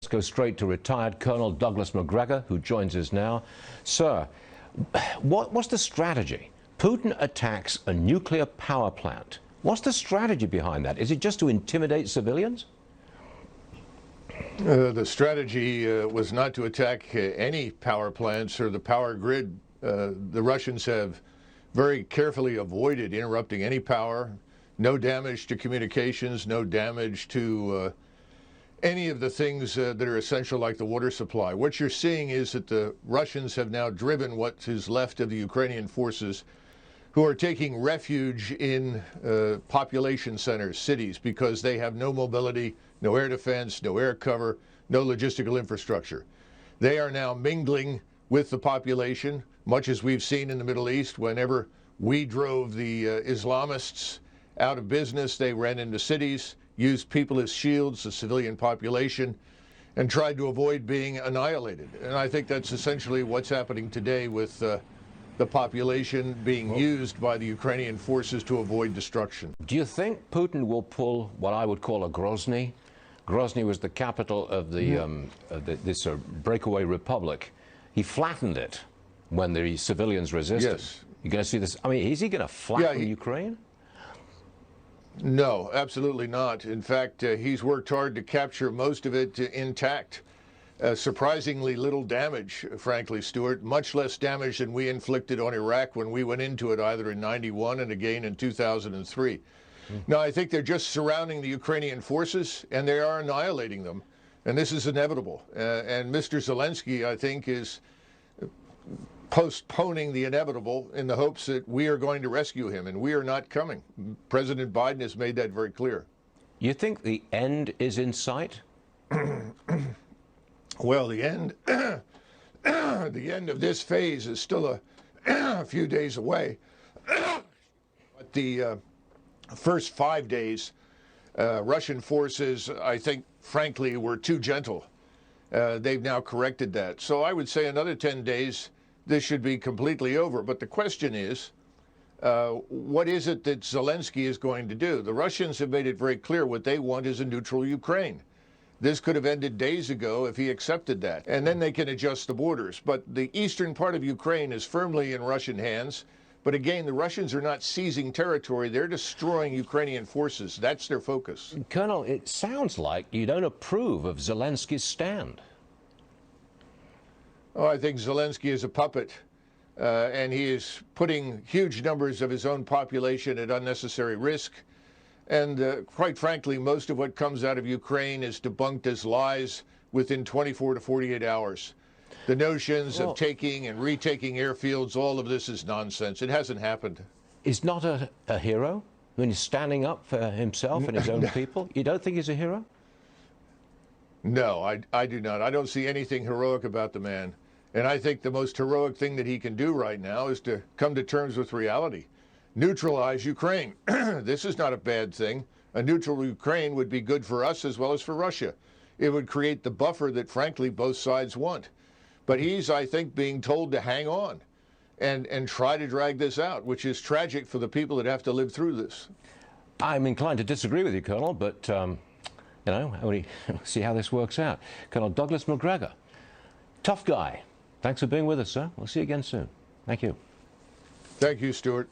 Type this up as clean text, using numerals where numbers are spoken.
Let's go straight to retired Colonel Douglas McGregor, who joins us now. Sir, what's the strategy? Putin attacks a nuclear power plant. What's the strategy behind that? Is it just to intimidate civilians? The strategy was not to attack any power plants or the power grid. The Russians have very carefully avoided interrupting any power. No damage to communications, no damage to any of the things that are essential, like the water supply. What you're seeing is that the Russians have now driven what is left of the Ukrainian forces, who are taking refuge in population centers, cities, because they have no mobility, no air defense, no air cover, no logistical infrastructure. They are now mingling with the population, much as we've seen in the Middle East. Whenever we drove the Islamists out of business, they ran into cities, used people as shields, the civilian population, and tried to avoid being annihilated. And I think that's essentially what's happening today with the population being used by the Ukrainian forces to avoid destruction. Do you think Putin will pull what I would call a Grozny? Grozny was the capital of this breakaway republic. He flattened it when the civilians resisted. Yes. You're going to see this. I mean, is he going to flatten Ukraine? No, absolutely not. In fact, he's worked hard to capture most of it intact. Surprisingly little damage, frankly, Stuart. Much less damage than we inflicted on Iraq when we went into it, either in '91 and again in 2003. Now, I think they're just surrounding the Ukrainian forces, and they are annihilating them. And this is inevitable. And Mr. Zelensky, I think, is postponing the inevitable in the hopes that we are going to rescue him, and we are not coming. President Biden has made that very clear. You think the end is in sight? Well, the end the end of this phase is still a few days away. But the first 5 days, Russian forces, I think, frankly, were too gentle. They've now corrected that. So I would say another 10 days, this should be completely over. But the question is, what is it that Zelensky is going to do? The Russians have made it very clear what they want is a neutral Ukraine. This could have ended days ago if he accepted that. And then they can adjust the borders. But the eastern part of Ukraine is firmly in Russian hands. But again, the Russians are not seizing territory. They're destroying Ukrainian forces. That's their focus. Colonel, it sounds like you don't approve of Zelensky's stand. Oh, I think Zelensky is a puppet, and he is putting huge numbers of his own population at unnecessary risk. And quite frankly, most of what comes out of Ukraine is debunked as lies within 24 to 48 hours. The notions of taking and retaking airfields, all of this is nonsense. It hasn't happened. He's not a hero? I mean, he's standing up for himself and his own people? You don't think he's a hero? No, I do not. I don't see anything heroic about the man. And I think the most heroic thing that he can do right now is to come to terms with reality. Neutralize Ukraine. This is not a bad thing. A neutral Ukraine would be good for us as well as for Russia. It would create the buffer that, frankly, both sides want. But he's, I think, being told to hang on and try to drag this out, which is tragic for the people that have to live through this. I'm inclined to disagree with you, Colonel, but, you know, we'll see how this works out. Colonel Douglas McGregor, tough guy. Thanks for being with us, sir. We'll see you again soon. Thank you. Thank you, Stuart.